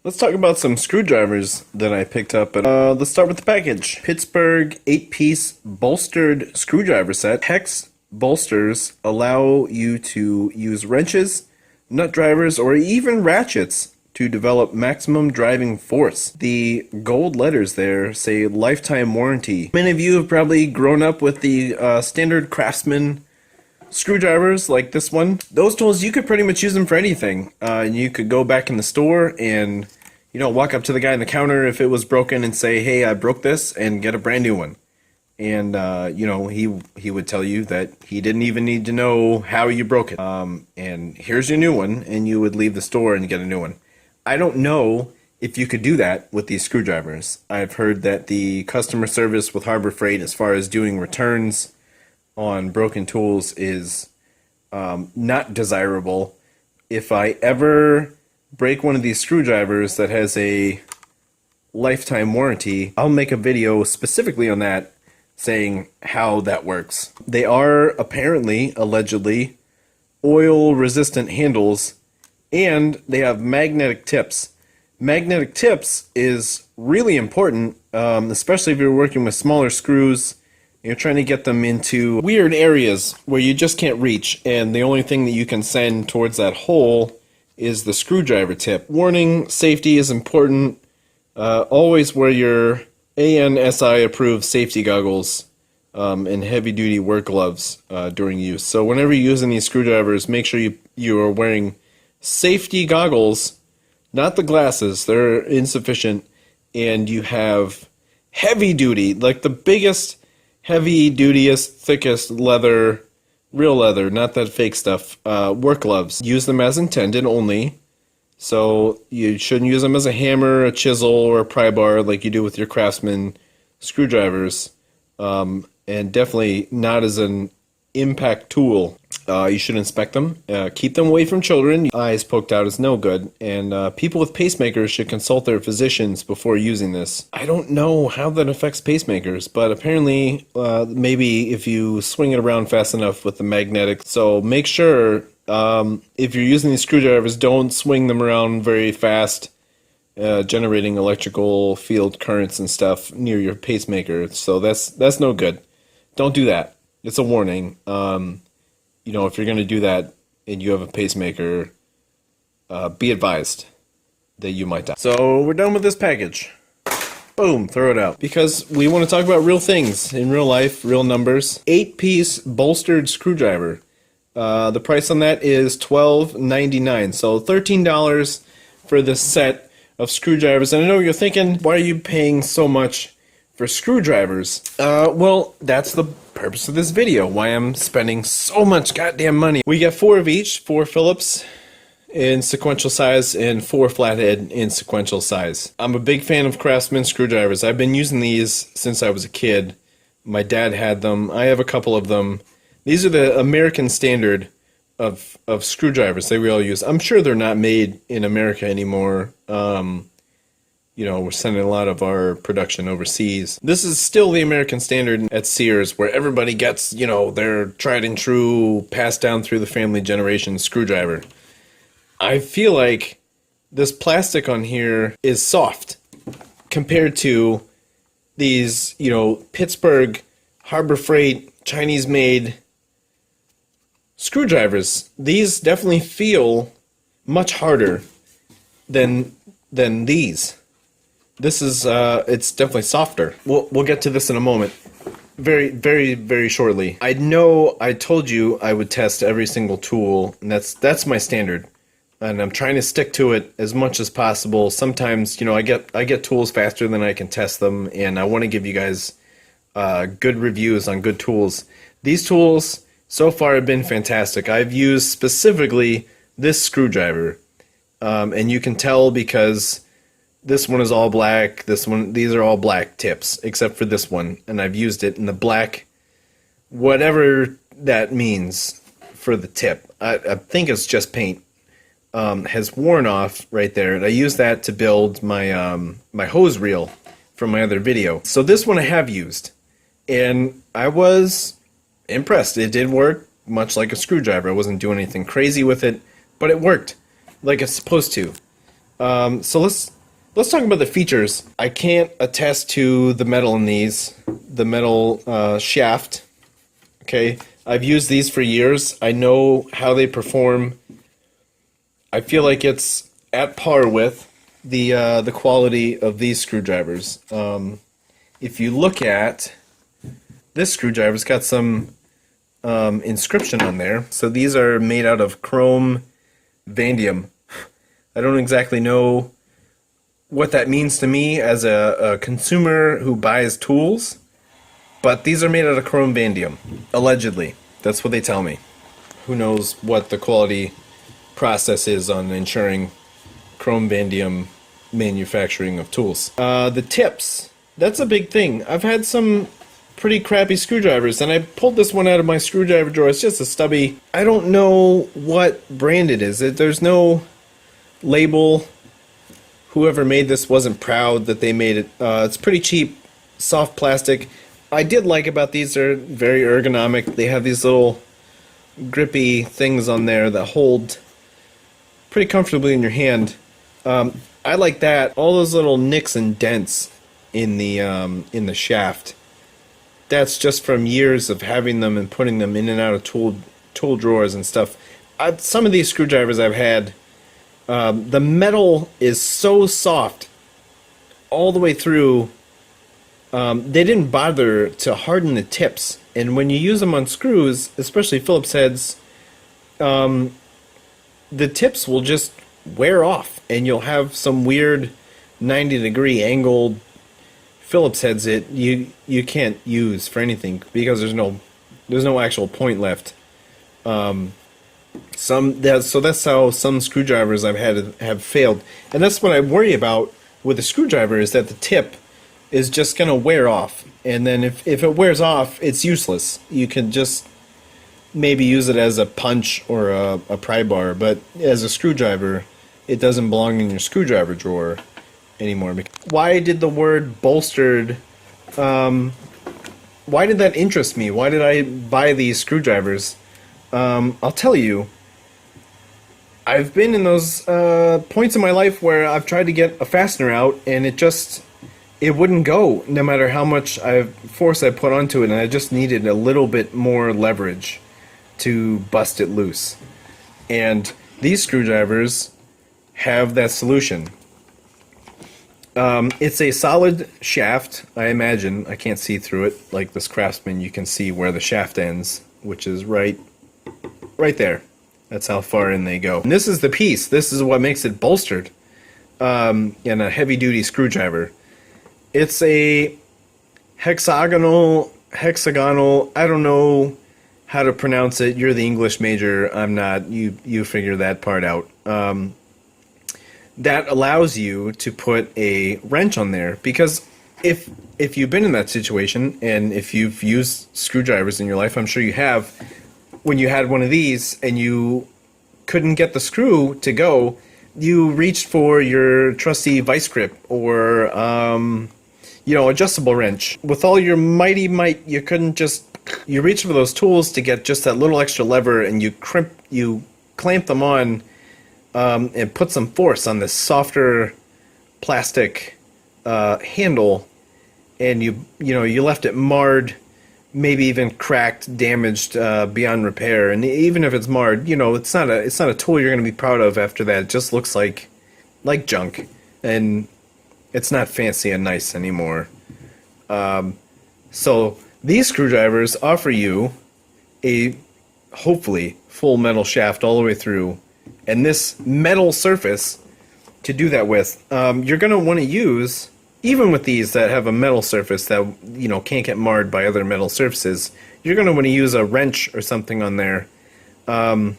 Let's talk about some screwdrivers that I picked up. Let's start with the package. Pittsburgh 8-piece bolstered screwdriver set. Hex bolsters allow you to use wrenches, nut drivers, or even ratchets to develop maximum driving force. The gold letters there say lifetime warranty. Many of you have probably grown up with the standard Craftsman screwdrivers like this one. Those tools, you could pretty much use them for anything. You could go back in the store and, walk up to the guy on the counter if it was broken and say, hey, I broke this, and get a brand new one. And, he would tell you that he didn't even need to know how you broke it. And here's your new one, and you would leave the store and get a new one. I don't know if you could do that with these screwdrivers. I've heard that the customer service with Harbor Freight, as far as doing returns on broken tools, is not desirable. If I ever break one of these screwdrivers that has a lifetime warranty, I'll make a video specifically on that, saying how that works. They are apparently, allegedly, oil resistant handles, and they have magnetic tips. Magnetic tips is really important, especially if you're working with smaller screws. You're trying to get them into weird areas where you just can't reach, and the only thing that you can send towards that hole is the screwdriver tip. Warning, safety is important. Always wear your ANSI approved safety goggles and heavy duty work gloves during use. So whenever you're using these screwdrivers, make sure you are wearing safety goggles, not the glasses. They're insufficient. And you have heavy duty, like the biggest, heavy dutyest, thickest leather, real leather, not that fake stuff, work gloves. Use them as intended only. So you shouldn't use them as a hammer, a chisel, or a pry bar like you do with your Craftsman screwdrivers. And definitely not as an impact tool. You should inspect them. Keep them away from children. Eyes poked out is no good. And people with pacemakers should consult their physicians before using this. I don't know how that affects pacemakers, but apparently maybe if you swing it around fast enough with the magnetic. So make sure if you're using these screwdrivers, don't swing them around very fast, generating electrical field currents and stuff near your pacemaker. So that's no good. Don't do that. It's a warning. If you're going to do that and you have a pacemaker, be advised that you might die. So we're done with this package. Boom, throw it out. Because we want to talk about real things in real life, real numbers. 8-piece bolstered screwdriver. The price on that is $12.99. So $13 for this set of screwdrivers. And I know you're thinking, why are you paying so much for screwdrivers? Well, that's the purpose of this video, why I'm spending so much goddamn money. We get 4 of each, 4 Phillips in sequential size and 4 flathead in sequential size. I'm a big fan of Craftsman screwdrivers. I've been using these since I was a kid. My dad had them. I have a couple of them. These are the American standard of screwdrivers that we all use. I'm sure they're not made in America anymore. We're sending a lot of our production overseas. This is still the American standard at Sears, where everybody gets, their tried and true, passed down through the family generation screwdriver. I feel like this plastic on here is soft compared to these, Pittsburgh, Harbor Freight, Chinese-made screwdrivers. These definitely feel much harder than these. This is, it's definitely softer. We'll get to this in a moment. Very, very, very shortly. I know I told you I would test every single tool, and that's my standard. And I'm trying to stick to it as much as possible. Sometimes, I get tools faster than I can test them, and I want to give you guys good reviews on good tools. These tools so far have been fantastic. I've used specifically this screwdriver, and you can tell because this one is all black. These are all black tips, except for this one. And I've used it in the black, whatever that means for the tip. I think it's just paint. Has worn off right there. And I use that to build my my hose reel from my other video. So this one I have used. And I was impressed. It did work much like a screwdriver. I wasn't doing anything crazy with it, but it worked like it's supposed to. So let's talk about the features. I can't attest to the metal in these, the metal shaft. Okay, I've used these for years. I know how they perform. I feel like it's at par with the quality of these screwdrivers. If you look at this screwdriver, it's got some inscription on there. So these are made out of chrome vanadium. I don't exactly know what that means to me as a consumer who buys tools, but these are made out of chrome vanadium, allegedly. That's what they tell me. Who knows what the quality process is on ensuring chrome vanadium manufacturing of tools. The tips, that's a big thing. I've had some pretty crappy screwdrivers, and I pulled this one out of my screwdriver drawer. It's just a stubby. I don't know what brand it is. There's no label. Whoever made this wasn't proud that they made it. It's pretty cheap, soft plastic. I did like about these, they're very ergonomic. They have these little grippy things on there that hold pretty comfortably in your hand. I like that. All those little nicks and dents in the shaft. That's just from years of having them and putting them in and out of tool drawers and stuff. Some of these screwdrivers I've had, the metal is so soft all the way through. They didn't bother to harden the tips, and when you use them on screws, especially Phillips heads, the tips will just wear off, and you'll have some weird 90-degree angled Phillips heads that you can't use for anything because there's no actual point left. So that's how some screwdrivers I've had have failed, and that's what I worry about with a screwdriver, is that the tip is just going to wear off, and then if it wears off, it's useless. You can just maybe use it as a punch or a pry bar, but as a screwdriver, it doesn't belong in your screwdriver drawer anymore. Why did the word bolstered, why did that interest me? Why did I buy these screwdrivers? I'll tell you. I've been in those points in my life where I've tried to get a fastener out, and it wouldn't go, no matter how much force I put onto it, and I just needed a little bit more leverage to bust it loose. And these screwdrivers have that solution. It's a solid shaft, I imagine. I can't see through it. Like this Craftsman, you can see where the shaft ends, which is right there. That's how far in they go. And this is the piece. This is what makes it bolstered. And a heavy-duty screwdriver. It's a hexagonal, I don't know how to pronounce it. You're the English major, I'm not. You figure that part out. That allows you to put a wrench on there, because if you've been in that situation, and if you've used screwdrivers in your life, I'm sure you have, when you had one of these and you couldn't get the screw to go, you reached for your trusty vice grip or adjustable wrench. With all your mighty might, you couldn't just, you reached for those tools to get just that little extra lever, and you clamp them on and put some force on this softer plastic handle, and you left it marred, maybe even cracked, damaged beyond repair. And even if it's marred, it's not a tool you're going to be proud of after that. It just looks like junk, and it's not fancy and nice anymore. So these screwdrivers offer you a hopefully full metal shaft all the way through, and this metal surface to do that with. You're going to want to use, even with these that have a metal surface that can't get marred by other metal surfaces, you're going to want to use a wrench or something on there, and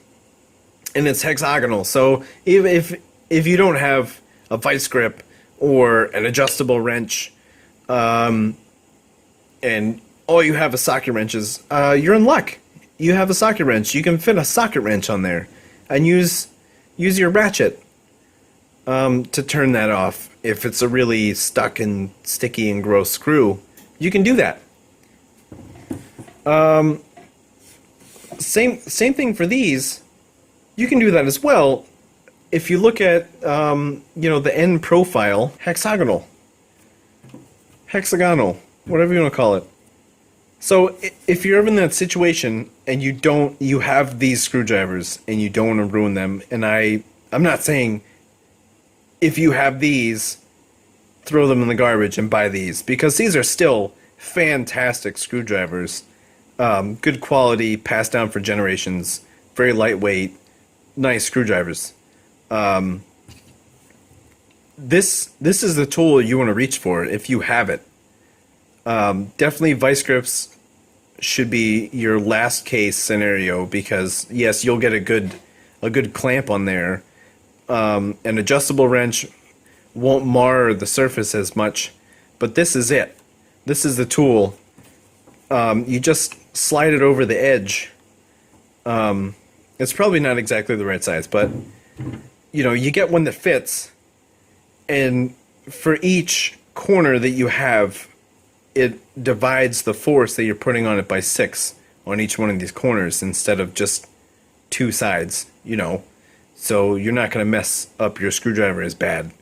it's hexagonal. So if you don't have a vice grip or an adjustable wrench, and all you have is socket wrenches, you're in luck. You have a socket wrench. You can fit a socket wrench on there and use your ratchet to turn that off. If it's a really stuck and sticky and gross screw, you can do that. Same thing for these. You can do that as well. if you look at, you know, the end profile, hexagonal, whatever you want to call it. So if you're ever in that situation and you have these screwdrivers and you don't want to ruin them, and I'm not saying if you have these, throw them in the garbage and buy these, because these are still fantastic screwdrivers. Good quality, passed down for generations, very lightweight, nice screwdrivers. This is the tool you want to reach for if you have it. Definitely vice grips should be your last case scenario, because yes, you'll get a good clamp on there. An adjustable wrench won't mar the surface as much, but this is it. This is the tool. You just slide it over the edge. It's probably not exactly the right size, but you know, you get one that fits, and for each corner that you have, it divides the force that you're putting on it by 6 on each one of these corners instead of just 2 sides, you know. So you're not going to mess up your screwdriver as bad.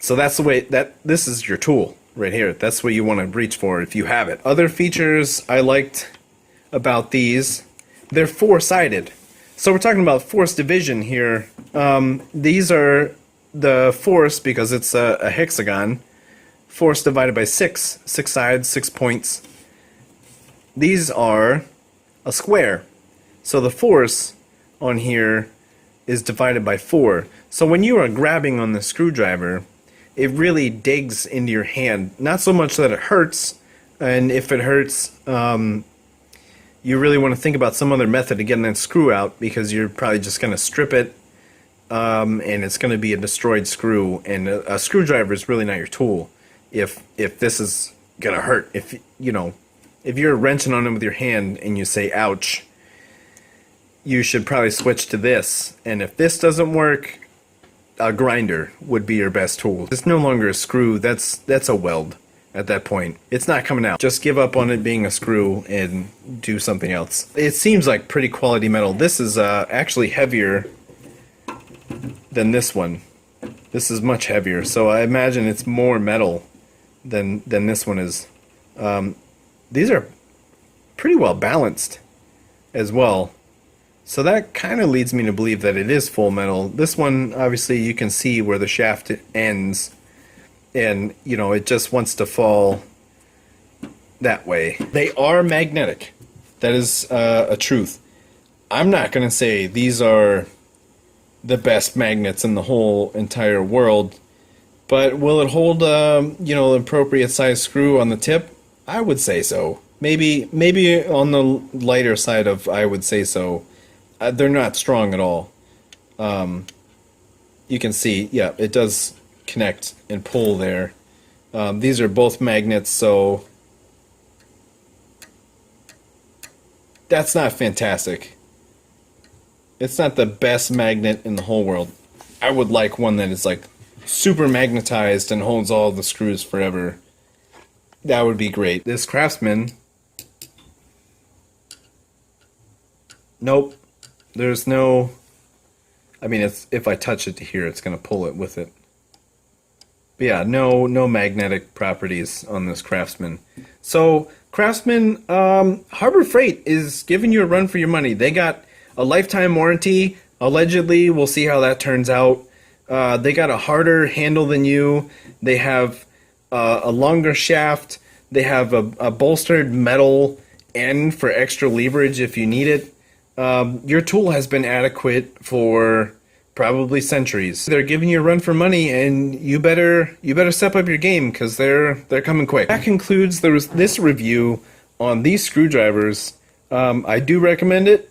So that's the way this is your tool right here. That's what you want to reach for if you have it. Other features I liked about these, they're 4-sided. So we're talking about force division here. These are the force, because it's a hexagon, force divided by 6 sides, 6 points. These are a square. So the force on here is divided by 4. So when you are grabbing on the screwdriver, it really digs into your hand. Not so much that it hurts, and if it hurts, you really want to think about some other method of getting that screw out, because you're probably just going to strip it, and it's going to be a destroyed screw, and a screwdriver is really not your tool if this is going to hurt. If you know, if you're wrenching on it with your hand and you say ouch, you should probably switch to this. And if this doesn't work, a grinder would be your best tool. It's no longer a screw, that's a weld at that point. It's not coming out. Just give up on it being a screw and do something else. It seems like pretty quality metal. This is actually heavier than this one. This is much heavier, so I imagine it's more metal than this one is. These are pretty well balanced as well. So that kind of leads me to believe that it is full metal. This one, obviously, you can see where the shaft ends, and you know, it just wants to fall that way. They are magnetic. That is a truth. I'm not going to say these are the best magnets in the whole entire world, but will it hold you know, an appropriate size screw on the tip? I would say so. Maybe on the lighter side of I would say so. They're not strong at all. You can see, yeah, it does connect and pull there. These are both magnets, so that's not fantastic. It's not the best magnet in the whole world. I would like one that is like super magnetized and holds all the screws forever. That would be great. This Craftsman, nope. There's no, I mean, if I touch it to here, it's going to pull it with it. But yeah, no magnetic properties on this Craftsman. So Craftsman, Harbor Freight is giving you a run for your money. They got a lifetime warranty. Allegedly, we'll see how that turns out. They got a harder handle than you. They have a longer shaft. They have a bolstered metal end for extra leverage if you need it. Your tool has been adequate for probably centuries. They're giving you a run for money, and you better step up your game, because they're coming quick. That concludes this review on these screwdrivers. I do recommend it,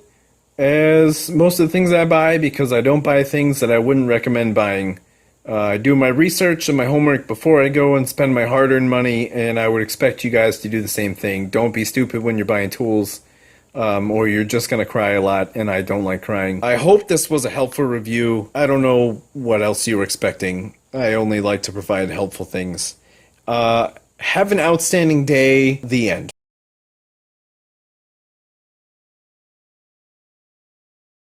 as most of the things I buy, because I don't buy things that I wouldn't recommend buying. I do my research and my homework before I go and spend my hard-earned money, and I would expect you guys to do the same thing. Don't be stupid when you're buying tools. Or you're just going to cry a lot, and I don't like crying. I hope this was a helpful review. I don't know what else you were expecting. I only like to provide helpful things. Have an outstanding day. The end.